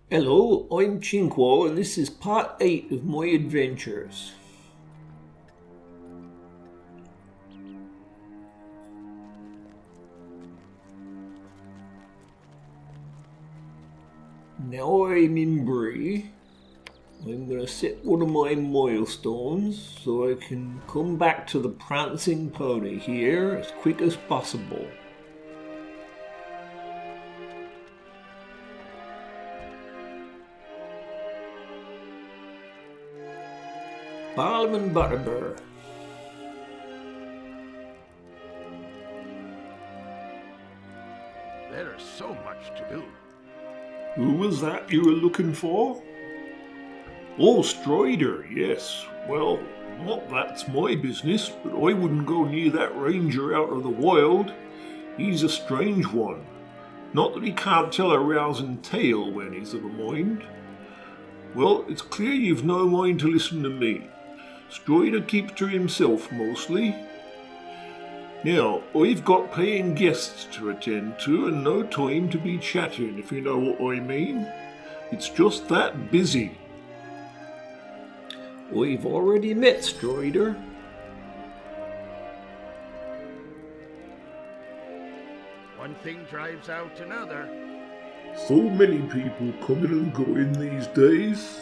Hello, I'm Cinquo and this is part 8 of my adventures. Now I'm in Bree. I'm going to set one of my milestones so I can come back to the prancing pony here as quick as possible. Balm and Butterbur. There is so much to do. Who was that you were looking for? Oh, Strider, yes. Well, not that's my business, but I wouldn't go near that ranger out of the wild. He's a strange one. Not that he can't tell a rousing tale when he's of a mind. Well, it's clear you've no mind to listen to me. Strider keeps to himself mostly. Now, I've got paying guests to attend to and no time to be chatting, if you know what I mean. It's just that busy. We've already met Strider. One thing drives out another. So many people coming and going these days.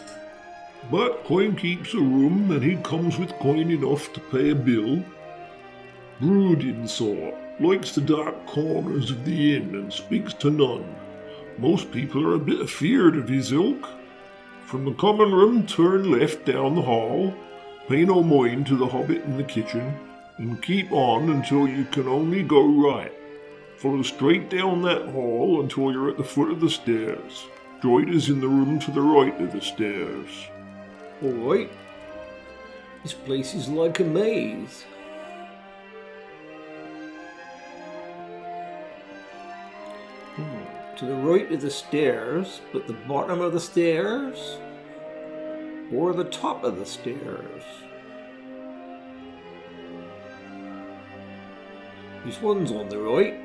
But coin keeps a room and he comes with coin enough to pay a bill. Brooding sort, likes the dark corners of the inn and speaks to none. Most people are a bit afeard of his ilk. From the common room turn left down the hall, pay no mind to the Hobbit in the kitchen, and keep on until you can only go right. Follow straight down that hall until you're at the foot of the stairs. Strider's in the room to the right of the stairs. Alright. This place is like a maze. To the right of the stairs, but the bottom of the stairs? Or the top of the stairs? This one's on the right.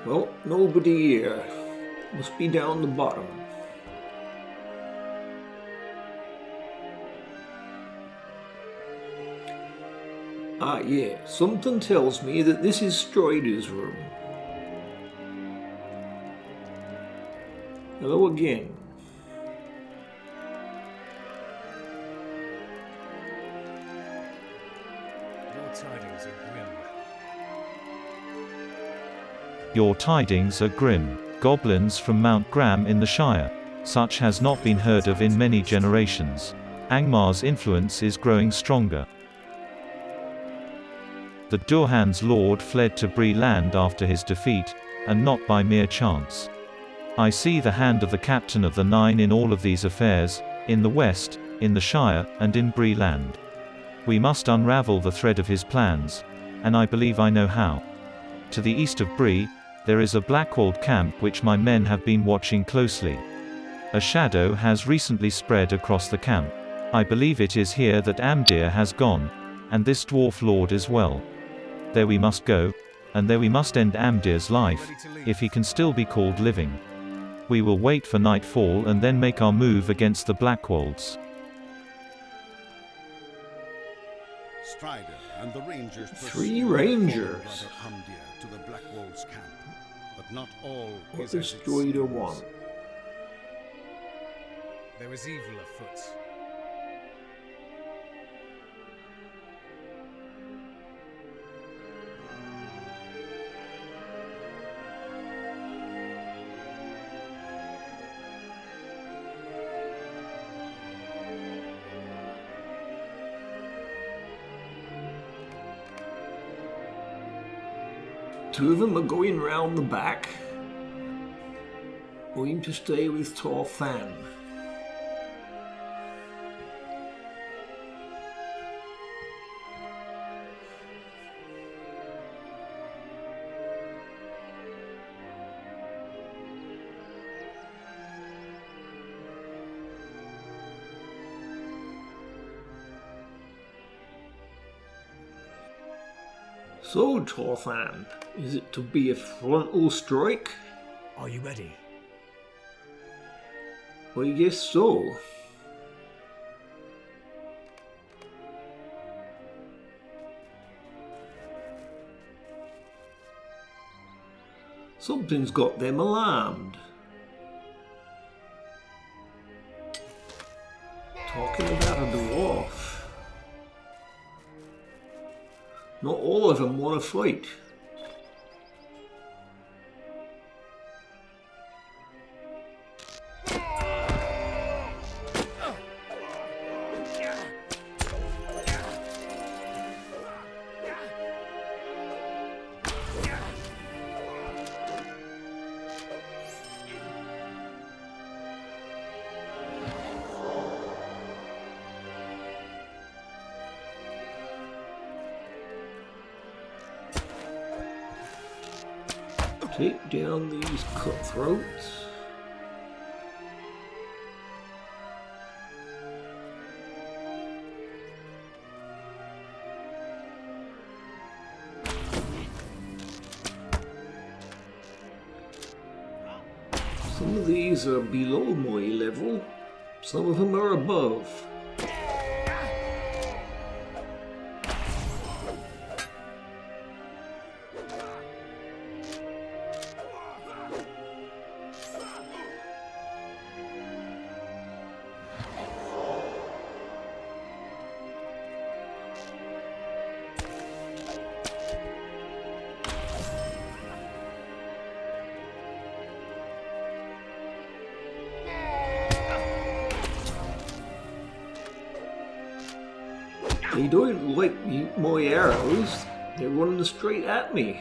Well, nobody here. Must be down the bottom. Ah yeah, something tells me that this is Strider's room. Hello again. Your tidings are grim. Your tidings are grim. Goblins from Mount Graham in the Shire. Such has not been heard of in many generations. Angmar's influence is growing stronger. The Durhan's lord fled to Bree land after his defeat, and not by mere chance. I see the hand of the captain of the Nine in all of these affairs, in the west, in the Shire, and in Bree land. We must unravel the thread of his plans, and I believe I know how. To the east of Bree, there is a blackwalled camp which my men have been watching closely. A shadow has recently spread across the camp. I believe it is here that Amdir has gone, and this dwarf lord as well. There we must go, and there we must end Amdir's life, if he can still be called living. We will wait for nightfall and then make our move against the Blackwolds. Strider and the rangers 3 rangers. to the Blackwolds camp, but not all What is does as it Strider seems. want? There is evil afoot. Two of them are going round the back. Going to stay with Torfan. So, Torfan, is it to be a frontal strike? Are you ready? I guess so. Something's got them alarmed. Talking about a dwarf. Not all of them want to fight. Take down these cutthroats. Some of these are below my level, some of them are above. They don't like my arrows, they're running straight at me.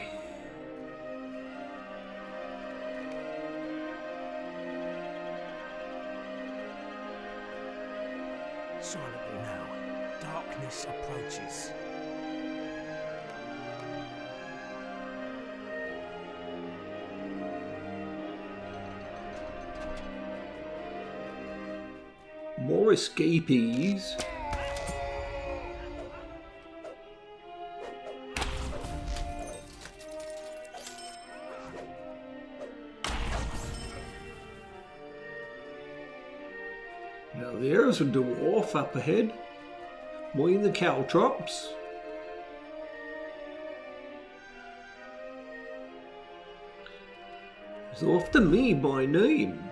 Silently now, darkness approaches. More escapees. Now there's a dwarf up ahead, mind the caltrops. He's after me by name.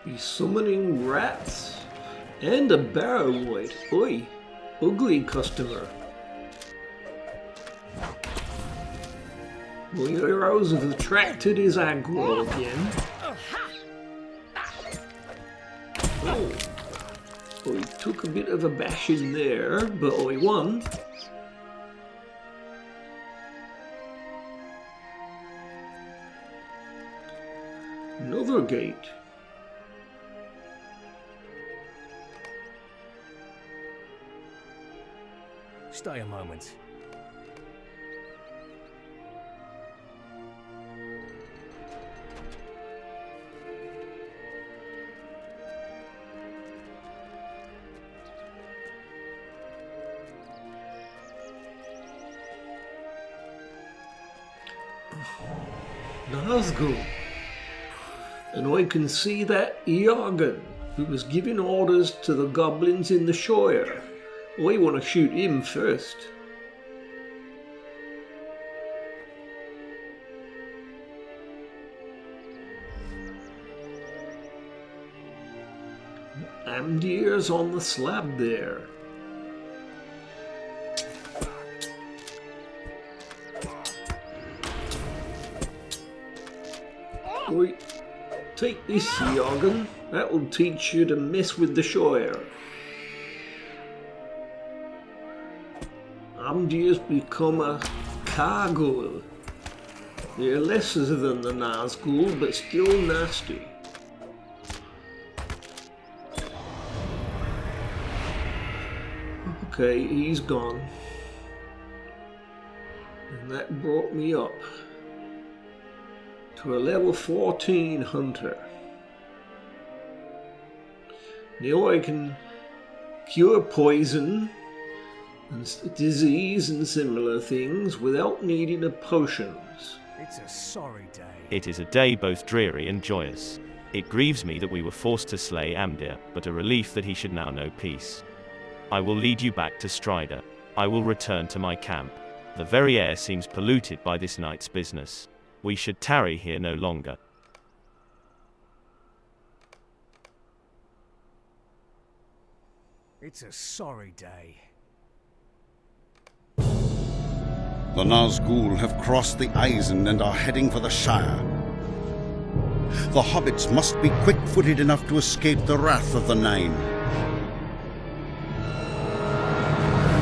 He's summoning rats and a barrow wight. Oi, ugly customer. My arrows have attracted his aggro again. Oh, I took a bit of a bashing there, but I won. Another gate. Stay a moment. Nazgul. And I can see that Jorgen, who was giving orders to the goblins in the Shire. I want to shoot him first. Amdir's on the slab there. Oi, take this, Jorgen. That will teach you to mess with the Shire. Amdir's become a Kargul. They're lesser than the Nazgul, but still nasty. Okay, he's gone. And that brought me up to a level 14 hunter. Now I can cure poison and disease and similar things without needing a potions. It's a sorry day. It is a day both dreary and joyous. It grieves me that we were forced to slay Amdir, but a relief that he should now know peace. I will lead you back to Strider. I will return to my camp. The very air seems polluted by this night's business. We should tarry here no longer. It's a sorry day. The Nazgul have crossed the Eisen and are heading for the Shire. The hobbits must be quick-footed enough to escape the wrath of the Nine.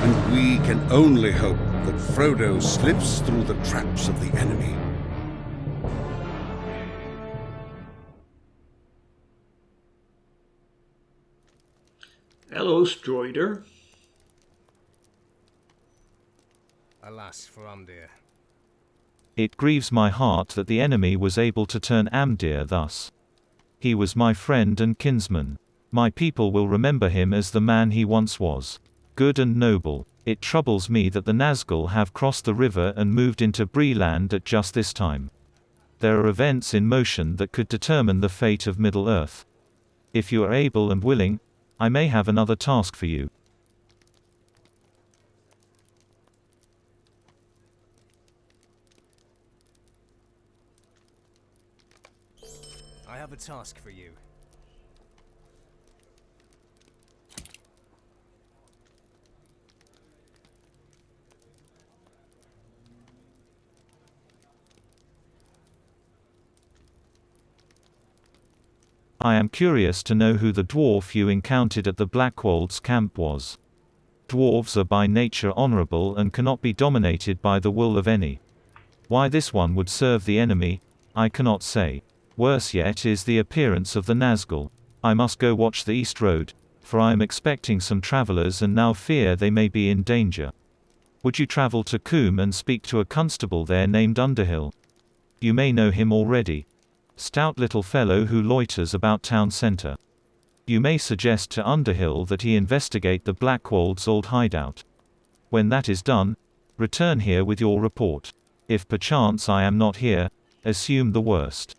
And we can only hope that Frodo slips through the traps of the enemy. Hello, Strider. Alas for Umdir. It grieves my heart that the enemy was able to turn Amdir thus. He was my friend and kinsman. My people will remember him as the man he once was. Good and noble. It troubles me that the Nazgul have crossed the river and moved into Bree Land at just this time. There are events in motion that could determine the fate of Middle-earth. If you are able and willing, I may have another task for you. I have a task for you. I am curious to know who the dwarf you encountered at the Blackwolds camp was. Dwarves are by nature honorable and cannot be dominated by the will of any. Why this one would serve the enemy, I cannot say. Worse yet is the appearance of the Nazgul. I must go watch the East Road, for I am expecting some travelers and now fear they may be in danger. Would you travel to Coombe and speak to a constable there named Underhill? You may know him already. Stout little fellow who loiters about town centre. You may suggest to Underhill that he investigate the Blackwolds' old hideout. When that is done, return here with your report. If perchance I am not here, assume the worst.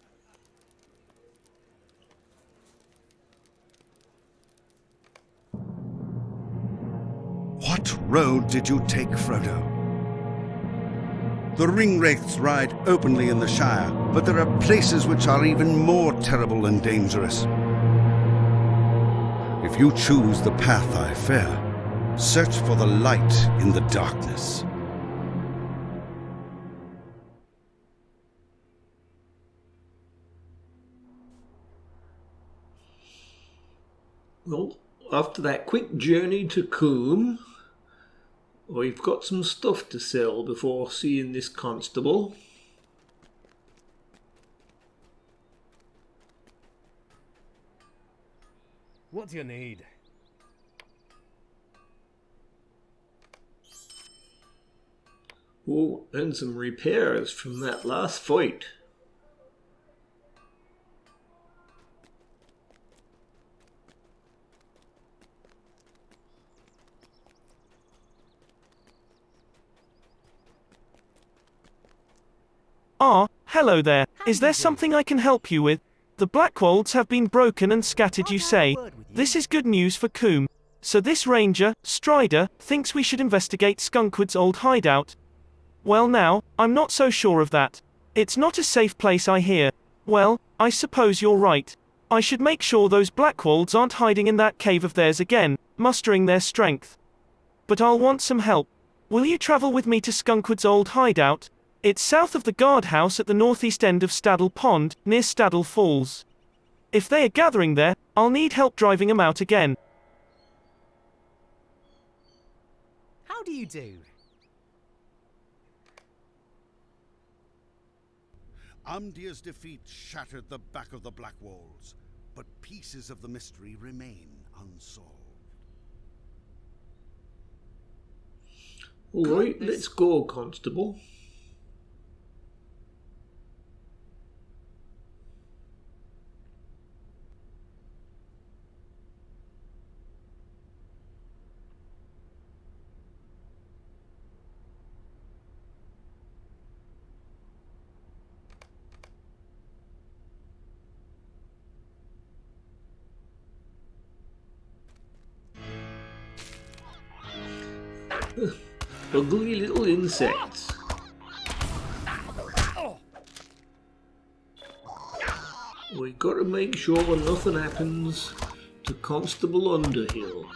What road did you take, Frodo? The ringwraiths ride openly in the Shire, but there are places which are even more terrible and dangerous. If you choose the path I fear, search for the light in the darkness. Well, after that quick journey to Coombe, I've got some stuff to sell before seeing this constable. What do you need? Oh, and some repairs from that last fight. Ah, hello there. Is there something I can help you with? The Blackwolds have been broken and scattered, you say. This is good news for Coombe. So this ranger, Strider, thinks we should investigate Skunkwood's old hideout. Well now, I'm not so sure of that. It's not a safe place, I hear. Well, I suppose you're right. I should make sure those Blackwolds aren't hiding in that cave of theirs again, mustering their strength. But I'll want some help. Will you travel with me to Skunkwood's old hideout? It's south of the guardhouse at the northeast end of Staddle Pond, near Staddle Falls. If they are gathering there, I'll need help driving them out again. How do you do? Amdir's defeat shattered the back of the Blackwolds, but pieces of the mystery remain unsolved. Alright, let's go, Constable. Ugly little insects. We got to make sure nothing happens to Constable Underhill.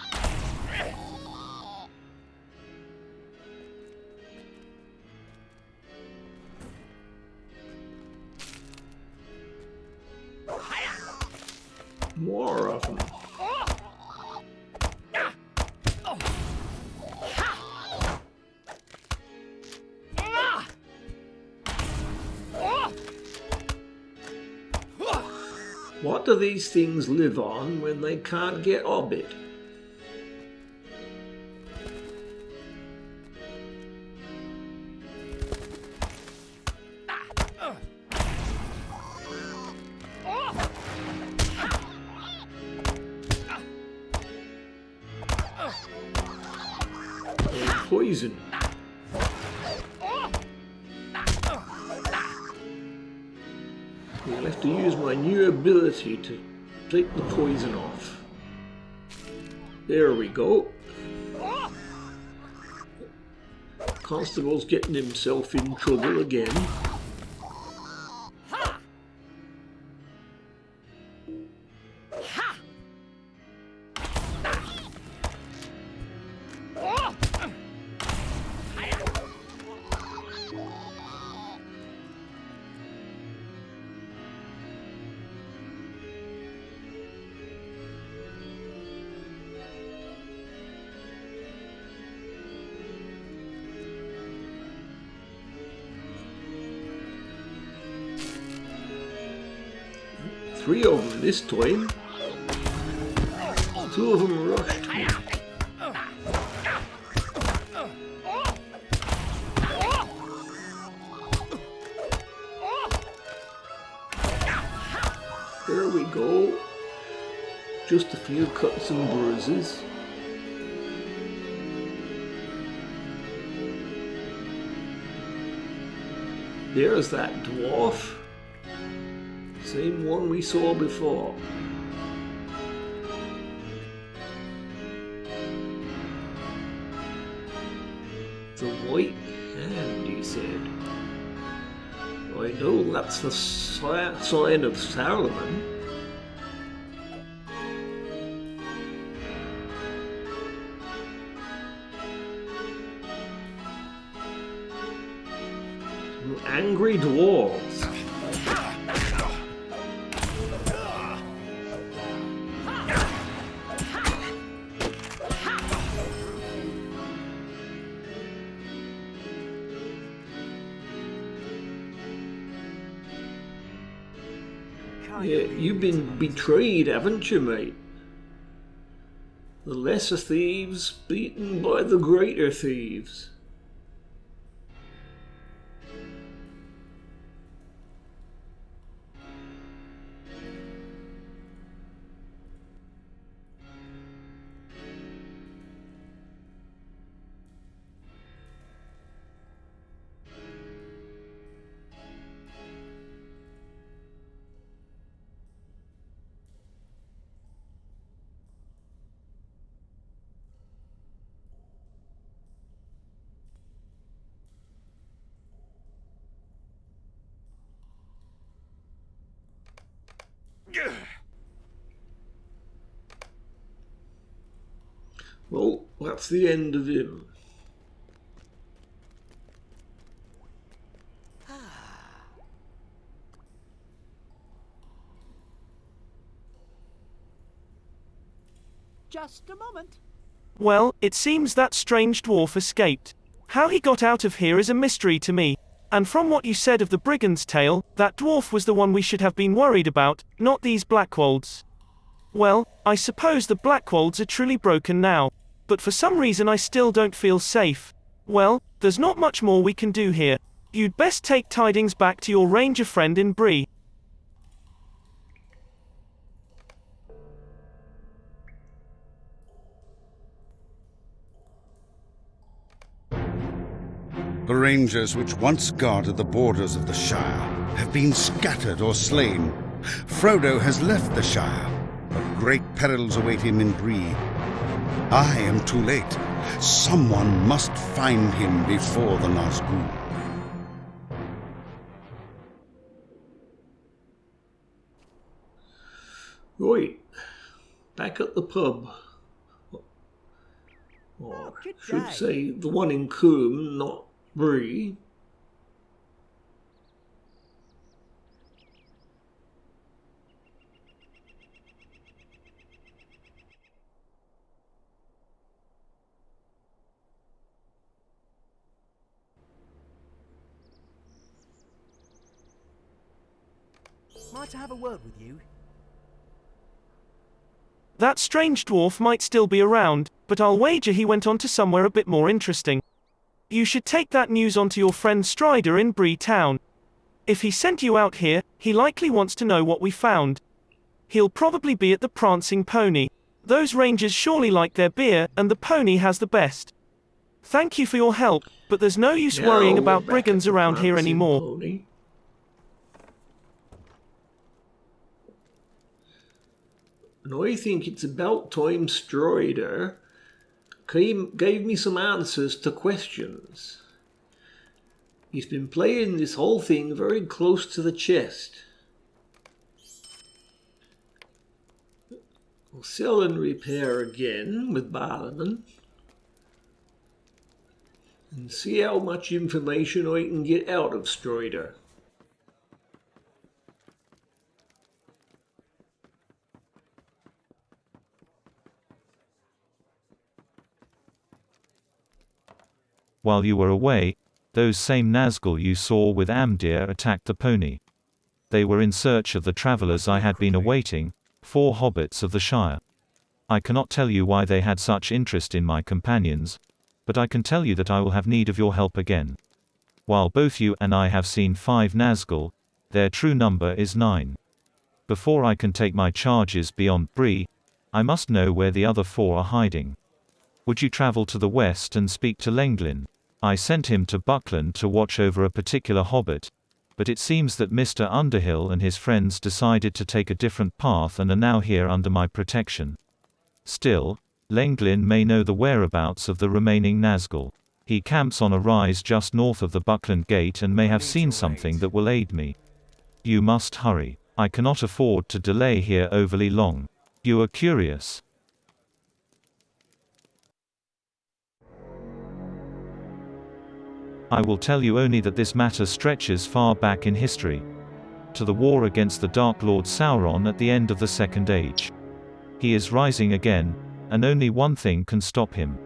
More of them. What do these things live on when they can't get Hobbit? Poison. I'll have to use my new ability to take the poison off. There we go. Constable's getting himself in trouble again. Three of them this time. Two of them rushed me. There we go. Just a few cuts and bruises. There's that dwarf. Same one we saw before. The white hand, he said. I know that's the sign of Saruman. Some angry dwarves. Yeah, you've been betrayed, haven't you, mate? The lesser thieves beaten by the greater thieves. Well, that's the end of him. Just a moment. Well, it seems that strange dwarf escaped. How he got out of here is a mystery to me. And from what you said of the brigand's tale, that dwarf was the one we should have been worried about, not these Blackwolds. Well, I suppose the Blackwolds are truly broken now. But for some reason I still don't feel safe. Well, there's not much more we can do here. You'd best take tidings back to your ranger friend in Bree. The rangers which once guarded the borders of the Shire have been scattered or slain. Frodo has left the Shire, but great perils await him in Bree. I am too late. Someone must find him before the Nazgûl. Right, back at the pub. Or good should day. say the one in Coombe, not Bree. Might I have a word with you? That strange dwarf might still be around, but I'll wager he went on to somewhere a bit more interesting. You should take that news on to your friend Strider in Bree Town. If he sent you out here, he likely wants to know what we found. He'll probably be at the Prancing Pony. Those rangers surely like their beer, and the pony has the best. Thank you for your help, but there's no use Now worrying we're about back brigands at the around here Prancing anymore. Pony. And I think it's about time Strider gave me some answers to questions. He's been playing this whole thing very close to the chest. We'll sell and repair again with Balliman and see how much information I can get out of Strider. While you were away, those same Nazgûl you saw with Amdir attacked the pony. They were in search of the travelers I had been awaiting, 4 hobbits of the Shire. I cannot tell you why they had such interest in my companions, but I can tell you that I will have need of your help again. While both you and I have seen 5 Nazgûl, their true number is 9. Before I can take my charges beyond Bree, I must know where the other 4 are hiding. Would you travel to the west and speak to Lenglin? I sent him to Buckland to watch over a particular hobbit, but it seems that Mr. Underhill and his friends decided to take a different path and are now here under my protection. Still, Lenglin may know the whereabouts of the remaining Nazgûl. He camps on a rise just north of the Buckland Gate and may have seen something that will aid me. You must hurry. I cannot afford to delay here overly long. You are curious. I will tell you only that this matter stretches far back in history, to the war against the Dark Lord Sauron at the end of the Second Age. He is rising again, and only one thing can stop him.